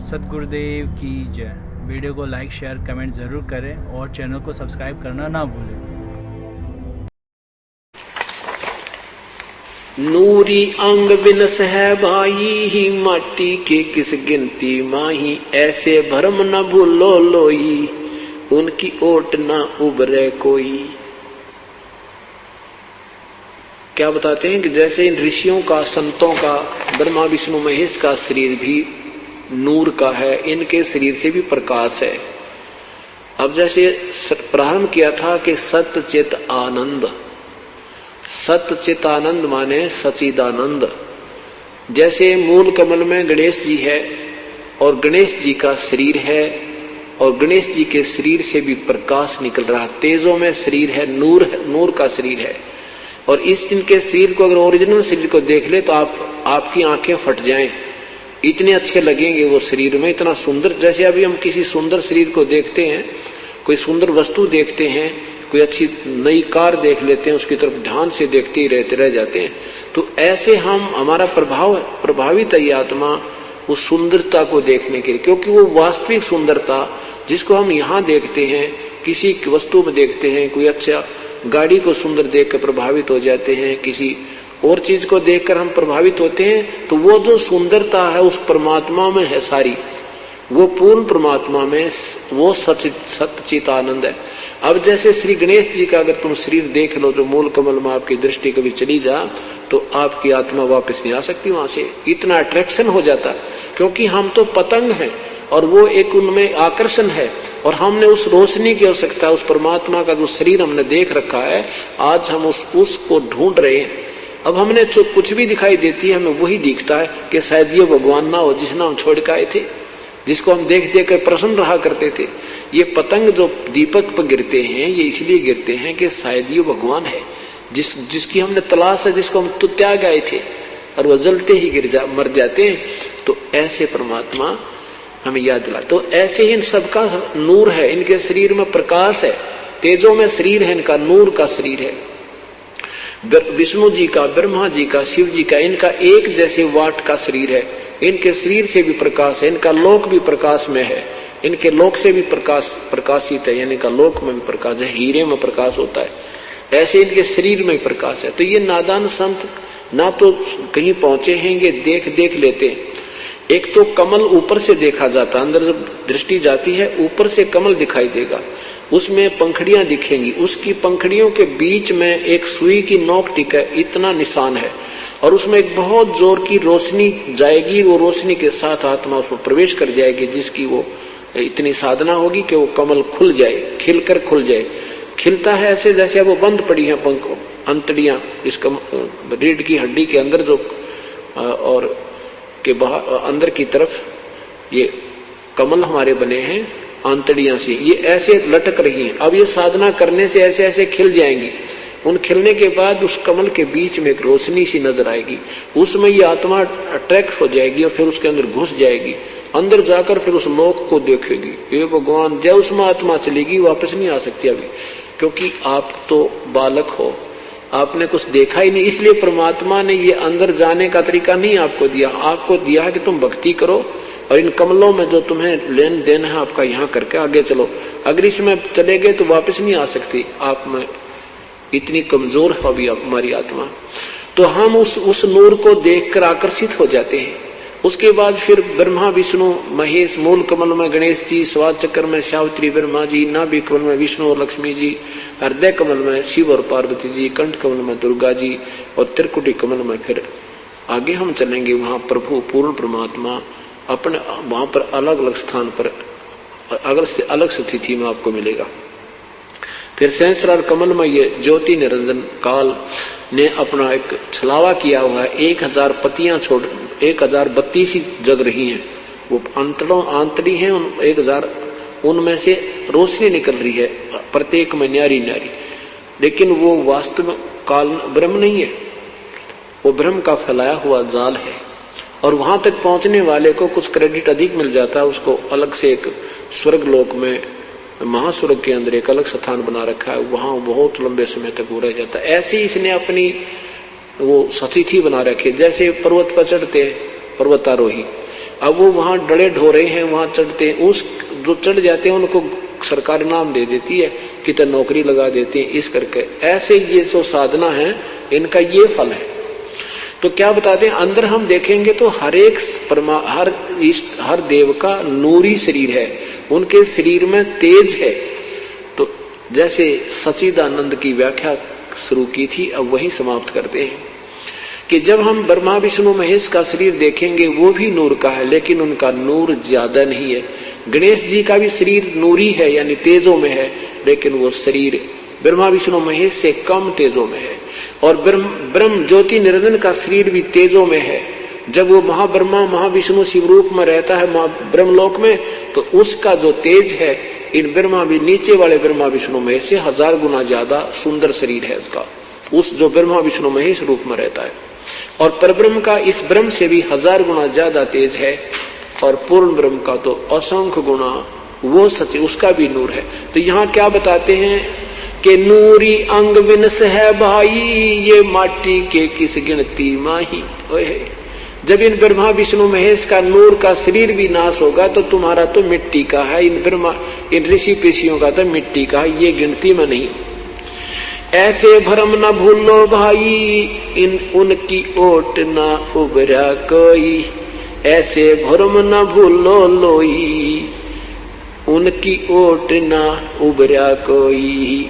सतगुरुदेव की जय। वीडियो को लाइक शेयर कमेंट ज़रूर करें और चैनल को सब्सक्राइब करना ना भूलें। नूरी अंग बिनस है भाई ही, माटी के किस गिनती माही, ऐसे भरम न भूलो लोई, उनकी ओट न उबरे कोई। क्या बताते हैं कि जैसे इन ऋषियों का, संतों का, ब्रह्मा विष्णु महेश का शरीर भी नूर का है, इनके शरीर से भी प्रकाश है। अब जैसे प्रारंभ किया था कि सत्य चित आनंद, सत्य चित आनंद माने सचिदानंद। जैसे मूल कमल में गणेश जी है और गणेश जी का शरीर है और गणेश जी के शरीर से भी प्रकाश निकल रहा, तेजों में शरीर है, नूर का शरीर है। और इस इनके शरीर को अगर ओरिजिनल शरीर को देख ले तो आपकी आंखें फट जाएं, इतने अच्छे लगेंगे वो शरीर में, इतना सुंदर। जैसे अभी हम किसी सुंदर शरीर को देखते हैं, कोई सुंदर वस्तु देखते हैं, कोई अच्छी नई कार देख लेते हैं, उसकी तरफ ध्यान से देखते ही रह जाते हैं। तो ऐसे हमारा प्रभावित है ये आत्मा उस सुंदरता को देखने के लिए, क्योंकि वो वास्तविक सुंदरता जिसको हम यहाँ देखते हैं, किसी वस्तु में देखते हैं, कोई अच्छा गाड़ी को सुंदर देख कर प्रभावित हो जाते हैं, किसी और चीज को देखकर हम प्रभावित होते हैं, तो वो जो सुंदरता है उस परमात्मा में है सारी, वो पूर्ण परमात्मा में वो सच्चित आनंद है। अब जैसे श्री गणेश जी का अगर तुम शरीर देख लो, जो मूल कमल में आपकी दृष्टि कभी चली जा तो आपकी आत्मा वापस नहीं आ सकती वहां से, इतना अट्रैक्शन हो जाता। क्योंकि हम तो पतंग हैं और वो एक उनमें आकर्षण है, और हमने उस रोशनी की आवश्यकता, उस परमात्मा का जो शरीर हमने देख रखा है, आज हम उसको ढूंढ रहे हैं। अब हमने जो कुछ भी दिखाई देती है हमें वही दिखता है कि शायद ये भगवान ना हो जिसने हम छोड़ के आए थे, जिसको हम देख देख कर प्रसन्न रहा करते थे। ये पतंग जो दीपक पर गिरते हैं ये इसलिए गिरते हैं कि शायद ये भगवान है जिसकी हमने तलाश है, जिसको हम तो त्याग आए थे, और वो जलते ही मर जाते हैं। तो ऐसे परमात्मा हमें याद दिला। तो ऐसे ही इन सबका नूर है, इनके शरीर में प्रकाश है, तेजों में शरीर है, इनका नूर का शरीर है। विष्णु जी का, ब्रह्मा जी का, शिव जी का, इनका एक जैसे वाट का शरीर है, इनके शरीर से भी प्रकाश है, इनका लोक भी प्रकाश में है, इनके लोक से भी प्रकाशित है, यानी इनका लोक में भी प्रकाश है, हीरे में प्रकाश होता है, ऐसे इनके शरीर में प्रकाश है। तो ये नादान संत ना तो कहीं पहुंचे हैं, ये देख लेते हैं। एक तो कमल ऊपर से देखा जाता, अंदर जब दृष्टि जाती है ऊपर से कमल दिखाई देगा, उसमें पंखड़ियां दिखेंगी, उसकी पंखड़ियों के बीच में एक सुई की नोक टिक है, इतना निशान है, और उसमें एक बहुत जोर की रोशनी जाएगी, वो रोशनी के साथ आत्मा उसमें प्रवेश कर जाएगी, जिसकी वो इतनी साधना होगी कि वो कमल खुल जाए, खिलकर खुल जाए। खिलता है ऐसे जैसे अब वो बंद पड़ी है अंतड़ियां, इसका रीढ़ की हड्डी के अंदर जो और के बाहर अंदर की तरफ ये कमल हमारे बने हैं आंतड़ियां से, ये ऐसे लटक रही हैं। अब ये साधना करने से ऐसे ऐसे खिल जाएंगी, उन खिलने के बाद उस कमल के बीच में एक रोशनी सी नजर आएगी, उसमें ये आत्मा अट्रैक्ट हो जाएगी और फिर उसके अंदर घुस जाएगी, अंदर जाकर फिर उस लोक को देखेगी, ये भगवान जय, उसमें आत्मा चलेगी, वापस नहीं आ सकती अभी, क्योंकि आप तो बालक हो, आपने कुछ देखा ही नहीं। इसलिए परमात्मा ने ये अंदर जाने का तरीका नहीं आपको दिया, आपको दिया है कि तुम भक्ति करो और इन कमलों में जो तुम्हें लेन देन है आपका यहाँ करके आगे चलो। अगर इसमें चले गए तो वापस नहीं आ सकती, आप में इतनी कमजोर है अभी हमारी आत्मा। तो हम उस नूर को देखकर आकर्षित हो जाते हैं। उसके बाद फिर ब्रह्मा विष्णु महेश, मूल कमल में गणेश जी, स्वाद चक्र में सावित्री ब्रह्मा जी, नाभि कमल में विष्णु और लक्ष्मी जी, हृदय कमल में शिव और पार्वती जी, कंठ कमल में दुर्गा जी, और त्रिकुटी कमल में फिर आगे हम चलेंगे, वहां प्रभु पूर्ण परमात्मा अपने वहां पर अलग अलग स्थान पर अलग स्थिति में आपको मिलेगा। फिर सहस्रार कमल में ये ज्योति निरंजन काल ने अपना एक छलावा किया हुआ है, 1000 पतियां छोड़ 1032 जग रही हैं, वो आंतड़ी हैं, 1000 उनमें से रोशनी निकल रही है, प्रत्येक में न्यारी न्यारी, लेकिन वो वास्तव में काल ब्रह्म नहीं है, वो ब्रह्म का फैलाया हुआ जाल है। और वहां तक पहुंचने वाले को कुछ क्रेडिट अधिक मिल जाता है, उसको अलग से एक स्वर्ग लोक में, महास्वर्ग के अंदर एक अलग स्थान बना रखा है, वहां बहुत लंबे समय तक वो रह जाता है। ऐसे ही इसने अपनी वो सतिथि बना रखी है, जैसे पर्वत पर चढ़ते पर्वतारोही, अब वो वहां डले ढोरे हैं, वहां चढ़ते हैं, उस जो चढ़ जाते हैं उनको सरकार इनाम दे देती है, कितने नौकरी लगा देते हैं, इस करके ऐसे ये जो साधना है इनका ये फल है। तो क्या बताते हैं, अंदर हम देखेंगे तो हर एक हर देव का नूरी शरीर है, उनके शरीर में तेज है। तो जैसे सच्चिदानंद की व्याख्या शुरू की थी, अब वही समाप्त करते हैं कि जब हम ब्रह्मा विष्णु महेश का शरीर देखेंगे वो भी नूर का है, लेकिन उनका नूर ज्यादा नहीं है। गणेश जी का भी शरीर नूरी है, यानी तेजों में है, लेकिन वो शरीर ब्रह्मा विष्णु महेश से कम तेजों में है। और ब्रह्म ज्योति निरंजन का शरीर भी तेजों में है। जब वो महाब्रह्मा महाविष्णु शिव रूप में रहता है ब्रह्मलोक में, तो उसका जो तेज है इन ब्रह्मा भी नीचे वाले ब्रह्मा विष्णु महेश से 1000 गुना ज्यादा सुंदर शरीर है उसका, उस जो ब्रह्मा विष्णु महेश रूप में रहता है। और परब्रह्म का इस ब्रह्म से भी 1000 गुना ज्यादा तेज है। और पूर्ण ब्रह्म का तो असंख्य गुना वो सच, उसका भी नूर है। तो यहाँ क्या बताते हैं कि नूरी अंग विनस है भाई, ये माटी के किस गिनती माही। जब इन ब्रह्मा विष्णु महेश का नूर का शरीर भी नाश होगा तो तुम्हारा तो मिट्टी का है, इन ऋषि पेशियों का तो मिट्टी का है, ये गिनती में नहीं। ऐसे भरम न भूलो भाई, इन उनकी ओट न उबरा कोई, ऐसे भरम न भूलो लोई, उनकी ओट न उबरा कोई।